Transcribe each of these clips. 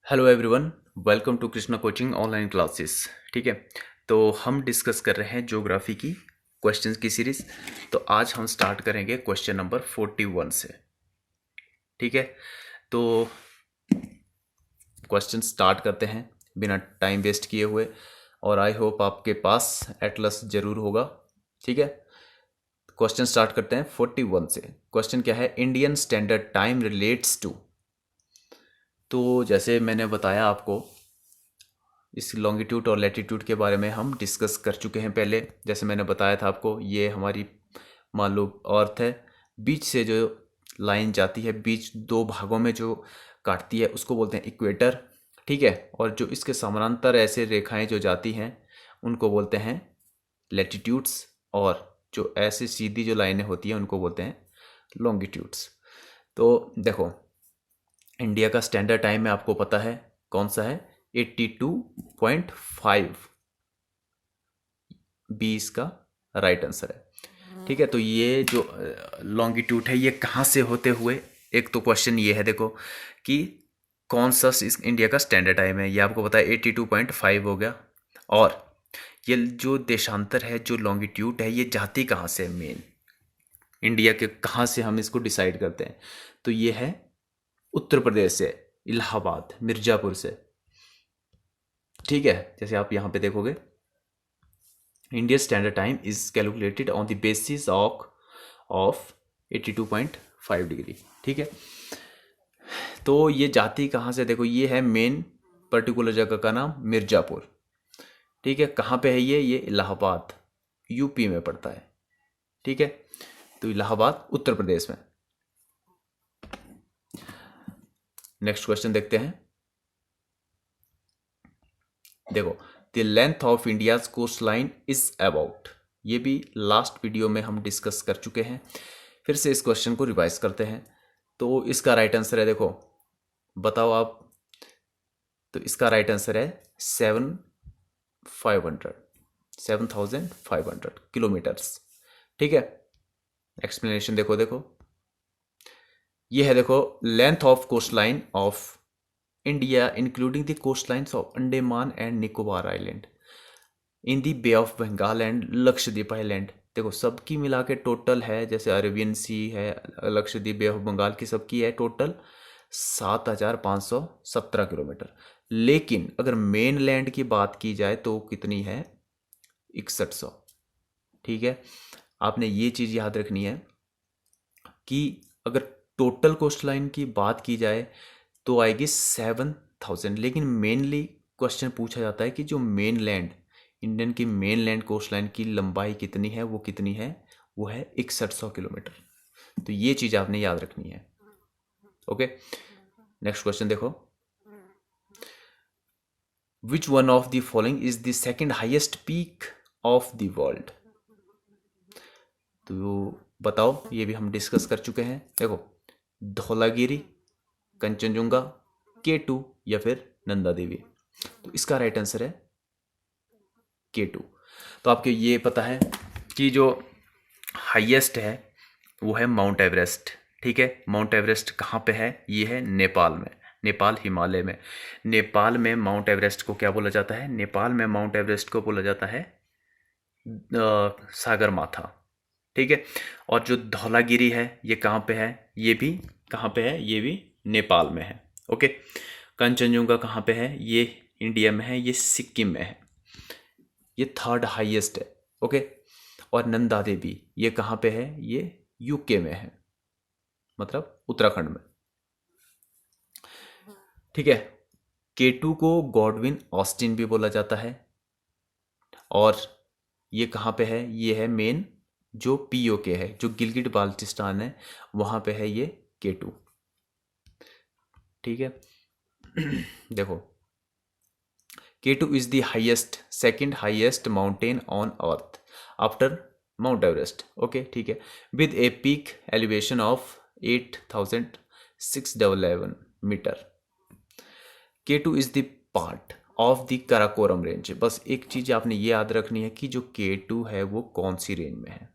Hello everyone, welcome to Krishna coaching online classes. ठीक है, तो हम डिस्कस कर रहे हैं ज्योग्राफी की क्वेश्चंस की सीरीज। तो आज हम स्टार्ट करेंगे क्वेश्चन नंबर 41 से। ठीक है, तो क्वेश्चन स्टार्ट करते हैं बिना टाइम वेस्ट किए हुए, और आई होप आपके पास एटलस जरूर होगा। ठीक है, क्वेश्चन स्टार्ट करते हैं 41 से। क्वेश्चन क्या है? Indian standard time relates to. तो जैसे मैंने बताया आपको, इस लॉन्गिट्यूड और लैटिट्यूड के बारे में हम डिस्कस कर चुके हैं पहले। जैसे मैंने बताया था आपको, ये हमारी मान लो अर्थ है, बीच से जो लाइन जाती है, बीच दो भागों में जो काटती है, उसको बोलते हैं इक्वेटर। ठीक है, और जो इसके समानांतर ऐसे रेखाएं जो जाती हैं, उनको बोलते हैं लैटिट्यूड्स, और जो ऐसे सीधी जो लाइनें होती हैं उनको बोलते हैं लॉन्गिट्यूड्स। तो देखो, इंडिया का स्टैंडर्ड टाइम है, आपको पता है कौन सा है? 82.5 बी इसका राइट आंसर है। ठीक है, तो ये जो लॉन्गिट्यूड है, ये कहाँ से होते हुए, एक तो क्वेश्चन ये है देखो कि कौन सा इस इंडिया का स्टैंडर्ड टाइम है, ये आपको पता है 82.5 हो गया। और ये जो देशांतर है, जो लॉन्गिट्यूड है, ये जाती कहाँ से है? मेन इंडिया के कहाँ से हम इसको डिसाइड करते हैं? तो ये है उत्तर प्रदेश से, इलाहाबाद, मिर्जापुर से। ठीक है, जैसे आप यहाँ पे देखोगे, India standard time is calculated on the basis of 82.5 degree. ठीक है, तो ये जाती कहाँ से? देखो, ये है मेन पर्टिकुलर जगह का नाम मिर्जापुर। ठीक है, कहाँ पे है ये इलाहाबाद, यूपी में पड़ता है। ठीक है, तो इलाहाबाद उत्तर प्रदेश में। नेक्स्ट क्वेश्चन देखते हैं। देखो, the length of India's coast line is about. ये भी लास्ट वीडियो में हम डिस्कस कर चुके हैं, फिर से इस क्वेश्चन को रिवाइज करते हैं। तो इसका राइट आंसर है, देखो बताओ आप। तो इसका राइट आंसर है 7,500 किलोमीटर्स। ठीक है, एक्सप्लेनेशन देखो देखो, ये है देखो, length of coast line of India including the coast lines of Andaman and Nicobar island in the Bay of Bengal and Lakshadweep island. देखो, सबकी मिला के टोटल है, जैसे अरेबियन सी है, लक्षद्वीप, बे ऑफ बंगाल की सबकी है टोटल 7,517 किलोमीटर। लेकिन अगर मेन लैंड की बात की जाए तो कितनी है? 6100। ठीक है, आपने ये चीज़ याद रखनी है कि अगर टोटल कोस्ट लाइन की बात की जाए तो आएगी 7,000, लेकिन मेनली क्वेश्चन पूछा जाता है कि जो मेन लैंड, इंडियन की मेन लैंड कोस्ट लाइन की लंबाई कितनी है, वो कितनी है? वो है 6100 किलोमीटर। तो ये चीज़ आपने याद रखनी है। ओके, नेक्स्ट क्वेश्चन देखो, which one of the following is the second highest peak of the world? तो बताओ, ये भी हम डिस्कस कर चुके हैं। देखो, धौलागिरी, कंचनजुंगा, K2 या फिर नंदा देवी। तो इसका राइट आंसर है K2। तो आपको ये पता है कि जो हाईएस्ट है वो है माउंट एवरेस्ट। ठीक है, माउंट एवरेस्ट कहाँ पे है? ये है नेपाल में, नेपाल हिमालय में। नेपाल में माउंट एवरेस्ट को क्या बोला जाता है? नेपाल में माउंट एवरेस्ट को बोला जाता है सागर माथा। ठीक है, और जो धौलागिरी है ये कहाँ पे है? ये भी कहाँ पे है? ये भी नेपाल में है। ओके, कंचनजुंगा कहाँ पे है? ये इंडिया में है, ये सिक्किम में है, ये थर्ड हाईएस्ट है। ओके, और नंदा देवी ये कहाँ पे है? ये यूके में है, मतलब उत्तराखंड में। ठीक है, K2 को गॉडविन ऑस्टिन भी बोला जाता है, और ये कहाँ पे है? ये है मेन जो POK है, जो गिलगिट बाल्टिस्तान है, वहाँ पे है ये K2। ठीक है, देखो, K2 is the highest, second highest mountain on earth after Mount Everest. Okay, ठीक है, with a peak elevation of 8,611 metre. K2 is the part of the Karakoram range. बस एक चीज आपने ये याद रखनी है कि जो K2 है वो कौन सी रेंज में है।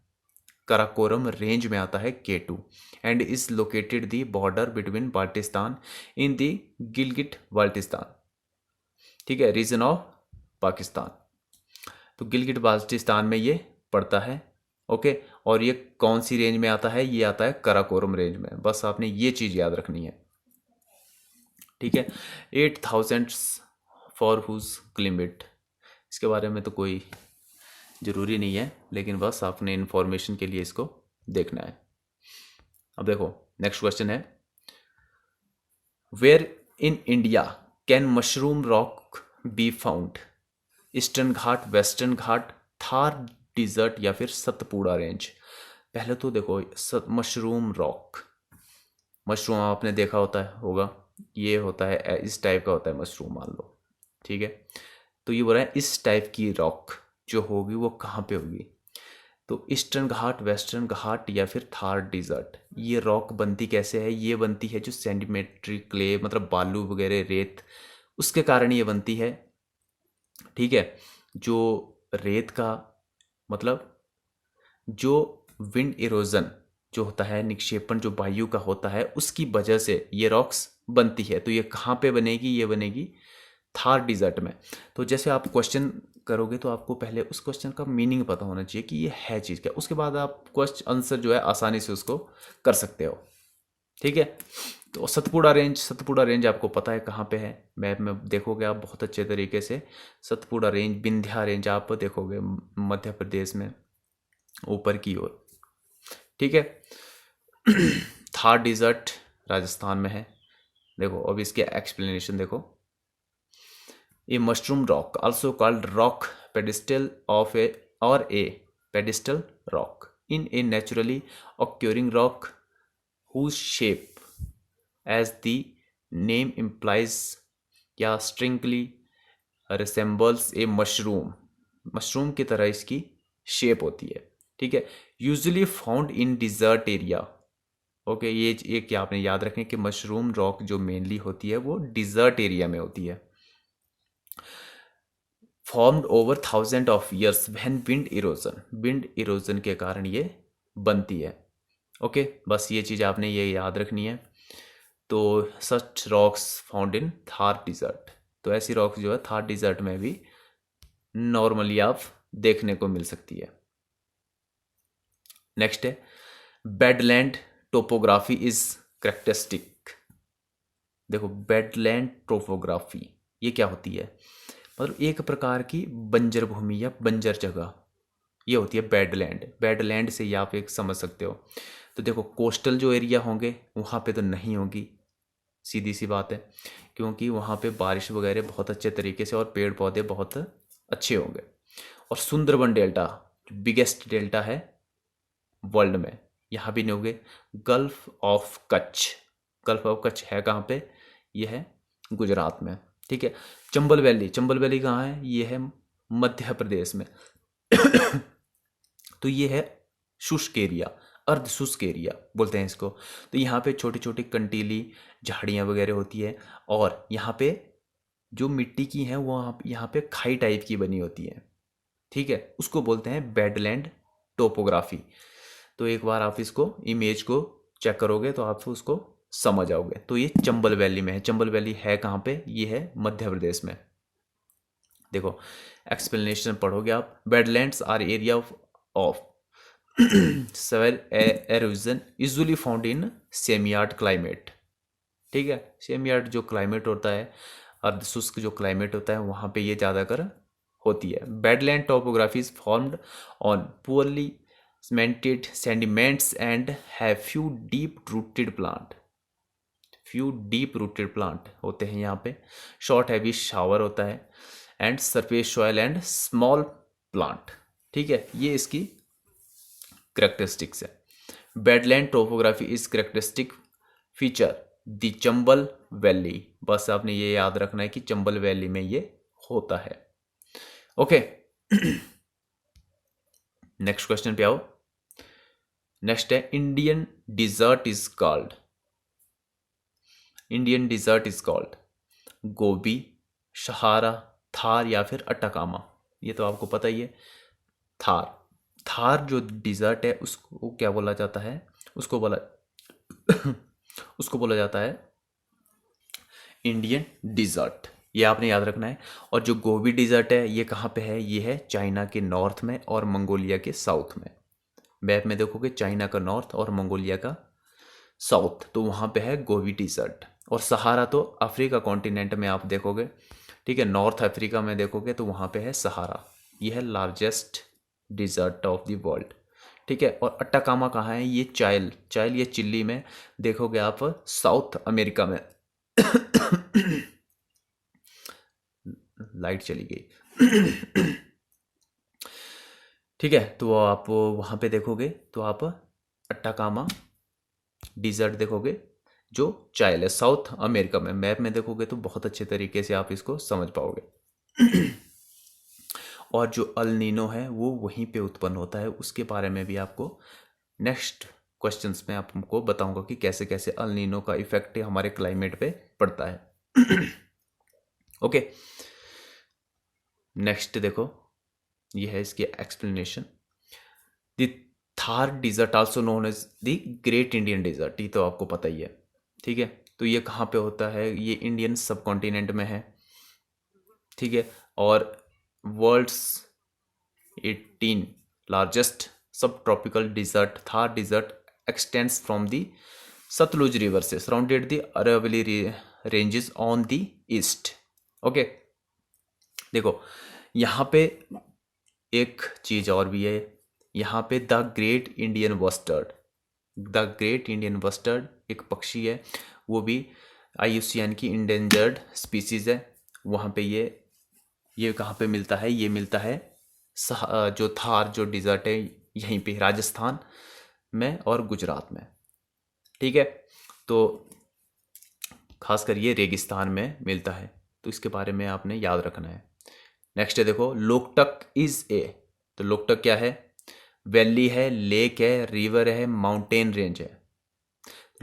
कराकोरम रेंज में आता है K2 and is located the border between Baltistan in the Gilgit Baltistan, ठीक है, रीजन ऑफ पाकिस्तान। तो गिलगिट बाल्टिस्तान में ये पड़ता है। ओके, और ये कौन सी रेंज में आता है? ये आता है कराकोरम रेंज में। बस आपने ये चीज़ याद रखनी है, ठीक है। 8000 फॉर हुज क्लिमिट, इसके बारे में तो कोई ज़रूरी नहीं है, लेकिन बस आपने इन्फॉर्मेशन के लिए इसको देखना है। अब देखो नेक्स्ट क्वेश्चन है, where in India can mushroom rock be found? Eastern ghat, western ghat, Thar desert या फिर सतपुड़ा रेंज? पहले तो देखो मशरूम रॉक, मशरूम आपने देखा होगा, ये होता है इस टाइप का होता है मशरूम मान लो, ठीक है। तो ये बोल रहा है इस टाइप की रॉक जो होगी वो कहाँ पे होगी? तो ईस्टर्न घाट, वेस्टर्न घाट या फिर थार डिजर्ट। ये रॉक बनती कैसे है? ये बनती है जो सेंडिमेंट्री क्ले, मतलब बालू वगैरह रेत, उसके कारण ये बनती है, ठीक है। जो रेत का मतलब जो विंड इरोजन जो होता है, निक्षेपण जो वायु का होता है, उसकी वजह से ये रॉक्स बनती है। तो ये कहाँ पे बनेगी? ये बनेगी थार डिजर्ट में। तो जैसे आप क्वेश्चन करोगे तो आपको पहले उस क्वेश्चन का मीनिंग पता होना चाहिए कि ये है चीज़ क्या, उसके बाद आप क्वेश्चन आंसर जो है आसानी से उसको कर सकते हो, ठीक है। तो सतपुड़ा रेंज आपको पता है कहाँ पे है, मैप में देखोगे आप बहुत अच्छे तरीके से। सतपुड़ा रेंज, विंध्या रेंज आप देखोगे मध्य प्रदेश में ऊपर की ओर, ठीक है। थार डिजर्ट राजस्थान में है। देखो अब इसके एक्सप्लेनेशन देखो, a mushroom rock also called rock pedestal of a और a pedestal rock in a naturally occurring rock whose shape as the name implies या strongly resembles a मशरूम की तरह इसकी शेप होती है, ठीक है। Usually found in desert area. Okay, ये क्या आपने याद रखें कि मशरूम रॉक जो मेनली होती है वो डिजर्ट एरिया में होती है। Formed over 1000 of years when wind erosion के कारण ये बनती है। ओके, बस ये चीज़ आपने ये याद रखनी है। तो such rocks found in Thar desert, तो ऐसी रॉक्स जो है थार डिजर्ट में भी नॉर्मली आप देखने को मिल सकती है। नेक्स्ट है, बेडलैंड टोपोग्राफी इज करेक्टरिस्टिक। देखो बेडलैंड टोपोग्राफी ये क्या होती है? मतलब एक प्रकार की बंजर भूमि या बंजर जगह ये होती है बेडलैंड। बेडलैंड से ये आप एक समझ सकते हो। तो देखो कोस्टल जो एरिया होंगे वहाँ पे तो नहीं होगी, सीधी सी बात है, क्योंकि वहाँ पे बारिश वगैरह बहुत अच्छे तरीके से और पेड़ पौधे बहुत अच्छे होंगे। और सुंदरबन डेल्टा जो बिगेस्ट डेल्टा है वर्ल्ड में, यहाँ भी नहीं होंगे। गल्फ ऑफ कच्छ है कहाँ पे? ये है गुजरात में, ठीक है। चंबल वैली कहाँ है? ये है मध्य प्रदेश में। तो ये है शुष्क एरिया, अर्ध शुष्क एरिया बोलते हैं इसको। तो यहाँ पे छोटी छोटी कंटीली झाड़ियाँ वगैरह होती है, और यहाँ पे जो मिट्टी की है वो यहाँ पे खाई टाइप की बनी होती है, ठीक है। उसको बोलते हैं बेडलैंड टोपोग्राफी। तो एक बार आप इसको इमेज को चेक करोगे तो आप उसको समझ आओगे। तो ये चंबल वैली में है। चंबल वैली है कहाँ पे? ये है मध्य प्रदेश में। देखो एक्सप्लेनेशन पढ़ोगे आप, badlands are area of severe erosion usually found in semiarid climate, ठीक है। सेमीआर्ड जो क्लाइमेट होता है, अर्धशुष्क जो क्लाइमेट होता है, वहाँ पे ये ज़्यादातर होती है। Badland topography is formed on poorly cemented sediments and have few deep rooted plant होते हैं यहाँ पे। शॉर्ट हैवी शावर होता है and surface soil and small plant, ठीक है। ये इसकी करेक्टरिस्टिक्स है। Badland topography is characteristic feature the Chambal valley. बस आपने ये याद रखना है कि चंबल वैली में ये होता है। ओके, नेक्स्ट क्वेश्चन पे आओ। नेक्स्ट है, इंडियन डिजर्ट इज कॉल्ड गोबी, सहारा, थार या फिर अटाकामा। ये तो आपको पता ही है, थार। थार जो डिज़र्ट है उसको क्या बोला जाता है, उसको बोला उसको बोला जाता है इंडियन डिज़र्ट, ये आपने याद रखना है। और जो गोबी डिज़र्ट है ये कहाँ पे है, ये है चाइना के नॉर्थ में और मंगोलिया के साउथ में। मैप में देखोगे चाइना का नॉर्थ और मंगोलिया का साउथ, तो वहाँ पे है गोबी डिज़र्ट। और सहारा तो अफ्रीका कॉन्टिनेंट में आप देखोगे, ठीक है, नॉर्थ अफ्रीका में देखोगे तो वहाँ पे है सहारा, ये है largest dessert of the world, ठीक है। और अट्टाकामा कहाँ है, ये चाइल चाइल ये चिल्ली में देखोगे आप, साउथ अमेरिका में। लाइट चली गई। ठीक है, तो आप वहाँ पे देखोगे तो आप अट्टाकामा डिज़र्ट देखोगे जो चाइल है साउथ अमेरिका में। मैप में देखोगे तो बहुत अच्छे तरीके से आप इसको समझ पाओगे। और जो अल नीनो है वो वहीं पे उत्पन्न होता है, उसके बारे में भी आपको नेक्स्ट क्वेश्चंस में आपको बताऊंगा कि कैसे कैसे अल नीनो का इफेक्ट हमारे क्लाइमेट पे पड़ता है। ओके, नेक्स्ट देखो, ये है इसकी explanation. The Thar desert also known as the great Indian desert, ये तो आपको पता ही है, ठीक है। तो ये कहाँ पे होता है, ये इंडियन सब कॉन्टिनेंट में है, ठीक है। और world's 18 largest sub tropical desert Thar desert extends from the Sutlej river से surrounded the Aravalli ranges on the east. Okay, देखो यहाँ पे एक चीज़ और भी है, यहाँ पे the great Indian bustard, the great Indian bustard एक पक्षी है, वो भी IUCN की इंडेंजर्ड स्पीसीज है। वहाँ पे ये कहाँ पे मिलता है, ये मिलता है जो थार जो डिज़र्ट है यहीं पे राजस्थान में और गुजरात में, ठीक है। तो खासकर ये रेगिस्तान में मिलता है, तो इसके बारे में आपने याद रखना है। नेक्स्ट है देखो, लोकटक इज ए, तो लोकटक क्या है, वैली है, लेक है, रिवर है, माउंटेन रेंज है।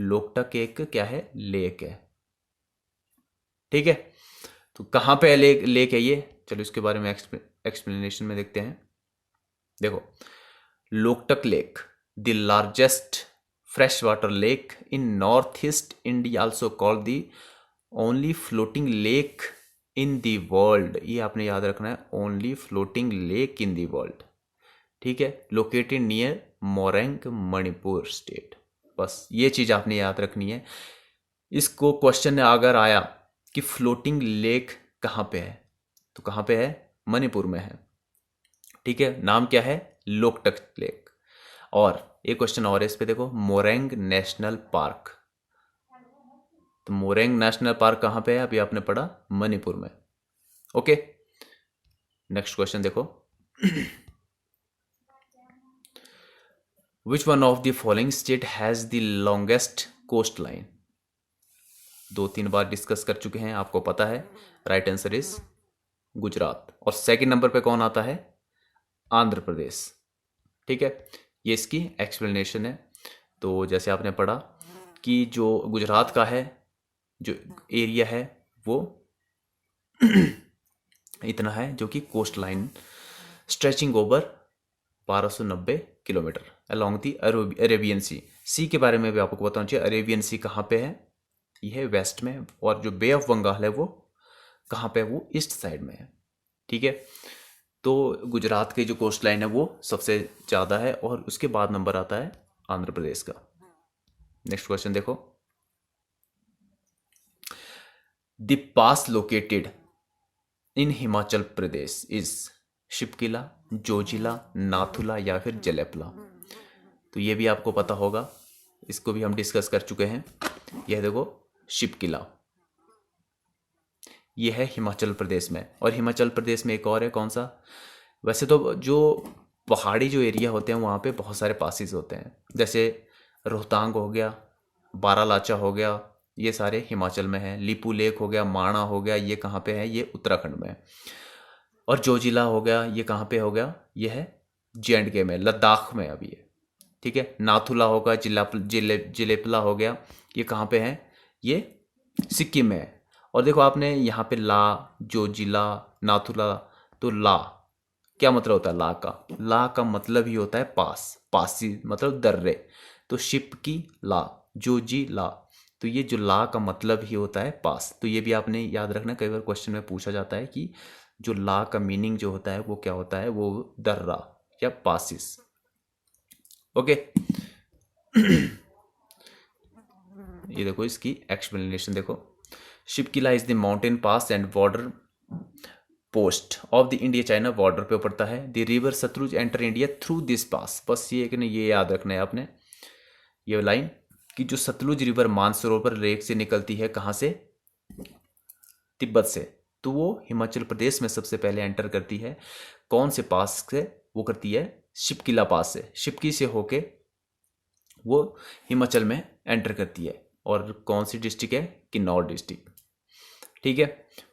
लोकटक एक क्या है, लेक है, ठीक है। तो कहाँ पे लेक है ये, चलो इसके बारे में एक्सप्लेनेशन में देखते हैं। देखो, Loktak lake the largest fresh water lake in north east India, also called the only floating lake in the world, ये आपने याद रखना है, only floating lake in the world, ठीक है। लोकेटेड नियर मोरंग मणिपुर स्टेट, बस ये चीज़ आपने याद रखनी है। इसको क्वेश्चन अगर आया कि फ्लोटिंग लेक कहाँ पे है, तो कहाँ पे है, मणिपुर में है, ठीक है। नाम क्या है, लोकटक लेक। और एक क्वेश्चन और है इस पे, देखो मोरंग नेशनल पार्क, तो मोरंग नेशनल पार्क कहाँ पे है, अभी आपने पढ़ा मणिपुर में। ओके, नेक्स्ट क्वेश्चन देखो, which one of the following state has the longest coast line, 2-3 बार डिस्कस कर चुके हैं, आपको पता है। Right answer is Gujarat. और सेकंड नंबर पे कौन आता है, आंध्र प्रदेश, ठीक है। ये इसकी एक्सप्लेनेशन है। तो जैसे आपने पढ़ा कि जो गुजरात का है जो एरिया है वो इतना है, जो कि coast line stretching over 1290 kilometre along the Arabian sea के बारे में भी आपको बताना चाहिए। अरेबियन सी कहाँ पे है, ये है वेस्ट में, और जो बे ऑफ बंगाल है वो कहाँ पे है, वो ईस्ट साइड में है, ठीक है। तो गुजरात की जो कोस्ट लाइन है वो सबसे ज़्यादा है, और उसके बाद नंबर आता है आंध्र प्रदेश का। नेक्स्ट क्वेश्चन देखो, the pass located in Himachal Pradesh is Shipki La, Zoji La, Nathula या फिर जलेपला, तो ये भी आपको पता होगा, इसको भी हम डिस्कस कर चुके हैं। यह देखो शिपकिला, ये है हिमाचल प्रदेश में, और हिमाचल प्रदेश में एक और है, कौन सा, वैसे तो जो पहाड़ी जो एरिया होते हैं वहाँ पे बहुत सारे पासिस होते हैं, जैसे रोहतांग हो गया, बारालाचा हो गया, ये सारे हिमाचल में हैं। लिपू लेक हो गया, माणा हो गया, ये कहाँ पे है, ये उत्तराखंड में है। और जोजिला हो गया, ये कहाँ पे हो गया, ये है J&K में, लद्दाख में अभी है, ठीक है। नाथुला होगा, जिलेपला हो गया, ये कहाँ पे है, ये सिक्किम में है। और देखो आपने यहाँ पे ला, जोजिला, नाथुला, तो ला क्या मतलब होता है ला का? ला का मतलब ही होता है पास, पासी मतलब दर्रे। तो शिप की ला, जो जी ला, तो ये जो ला का मतलब ही होता है पास। तो ये भी आपने याद रखना, कई बार क्वेश्चन में पूछा जाता है कि जो ला का मीनिंग जो होता है वो क्या होता है, वो दर्रा या पासिस। ओके। ये देखो इसकी एक्सप्लेनेशन देखो। Shipki La is the mountain pass and border post of the India China border पे पड़ता है। The river Sutlej enter India through this pass. बस ये कि ये याद रखना है आपने, ये लाइन कि जो सतलुज रिवर मानसरोवर लेक से निकलती है, कहाँ से? तिब्बत से। तो वो हिमाचल प्रदेश में सबसे पहले एंटर करती है। कौन से पास से? वो करती है शिपकिला पास से। शिपकी से होके वो हिमाचल में एंटर करती है। और कौन सी डिस्ट्रिक्ट है? किन्नौर डिस्ट्रिक्ट। ठीक है,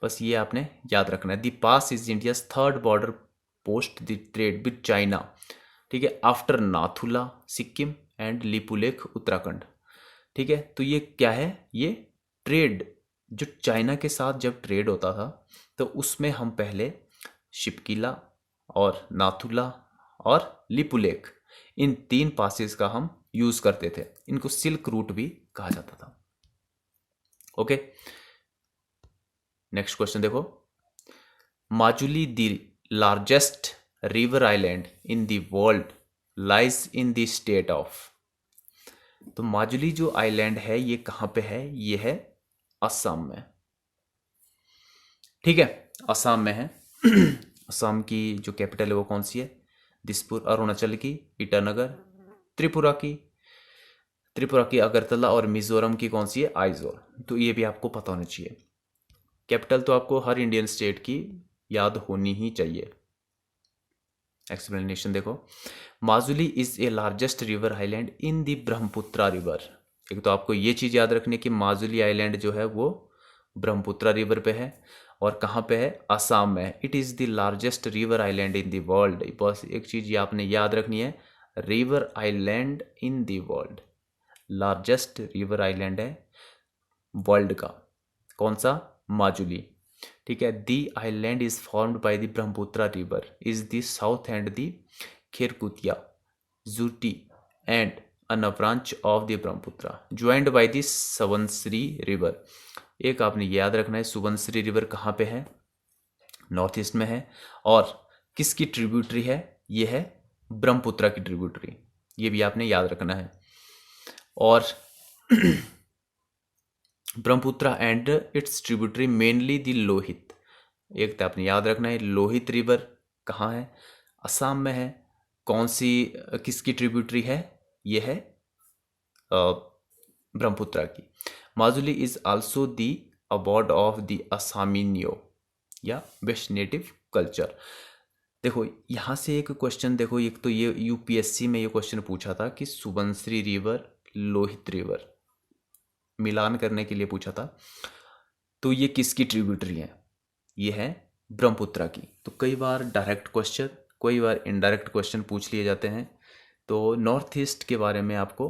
बस ये आपने याद रखना है। The pass is India's third border post the trade with China. ठीक है, आफ्टर नाथुला सिक्किम एंड लिपुलेख उत्तराखंड। ठीक है, तो ये क्या है? ये ट्रेड, जो चाइना के साथ जब ट्रेड होता था तो उसमें हम पहले शिपकिला और नाथुला और लिपुलेख, इन 3 पासेस का हम यूज करते थे। इनको सिल्क रूट भी कहा जाता था। ओके, नेक्स्ट क्वेश्चन देखो। Majuli the largest river island in the world lies in the state of. तो माजुली जो आइलैंड है ये कहाँ पे है? ये है असम में। ठीक है, असम में है। असम की जो कैपिटल है वो कौन सी है? दिसपुर। अरुणाचल की ईटानगर। त्रिपुरा की अगरतला। और मिजोरम की कौन सी है? आइजोल। तो ये भी आपको पता होना चाहिए। कैपिटल तो आपको हर इंडियन स्टेट की याद होनी ही चाहिए। एक्सप्लेनेशन देखो। Majuli is a largest river island in the Brahmaputra river. एक तो आपको ये चीज याद रखनी है कि माजुली आइलैंड जो है वो ब्रह्मपुत्रा रिवर पे है। और कहाँ पे है? असम में। It is the largest river island in the world. बस एक चीज ये आपने याद रखनी है, river island in the world, largest river island है वर्ल्ड का। कौन सा? माजुली। ठीक है, the island is formed by the Brahmaputra river is the south and the Kherkutia Xuti and an branch of the Brahmaputra joined by the Subansiri river. एक आपने याद रखना है, सुबनसिरी रिवर कहाँ पे है? नॉर्थ ईस्ट में है। और किसकी ट्रिब्यूटरी है? ये है ब्रह्मपुत्रा की ट्रिब्यूटरी। ये भी आपने याद रखना है। और Brahmaputra and it's tributary mainly the Lohit. एक तो आपने याद रखना है, लोहित रिवर कहाँ है? असम में है। कौन सी, किसकी ट्रिब्यूटरी है? ये है ब्रह्मपुत्रा की। Majuli is also the abode of the असामिनियो या वेस्ट नेटिव कल्चर। देखो यहाँ से एक क्वेश्चन देखो, एक तो ये यूपीएससी में ये क्वेश्चन पूछा था कि सुबनसिरी रिवर, लोहित रिवर मिलान करने के लिए पूछा था। तो ये किसकी ट्रिब्यूटरी है? ये है ब्रह्मपुत्रा की। तो कई बार डायरेक्ट क्वेश्चन, कई बार इनडायरेक्ट क्वेश्चन पूछ लिए जाते हैं। तो नॉर्थ ईस्ट के बारे में आपको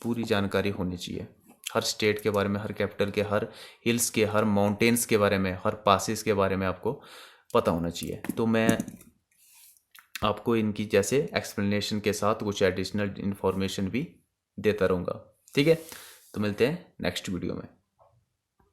पूरी जानकारी होनी चाहिए, हर स्टेट के बारे में, हर कैपिटल के, हर हिल्स के, हर माउंटेन्स के बारे में, हर पासेस के बारे में आपको पता होना चाहिए। तो मैं आपको इनकी जैसे एक्सप्लेनेशन के साथ कुछ एडिशनल इन्फॉर्मेशन भी देता रहूँगा। ठीक है, तो मिलते हैं नेक्स्ट वीडियो में।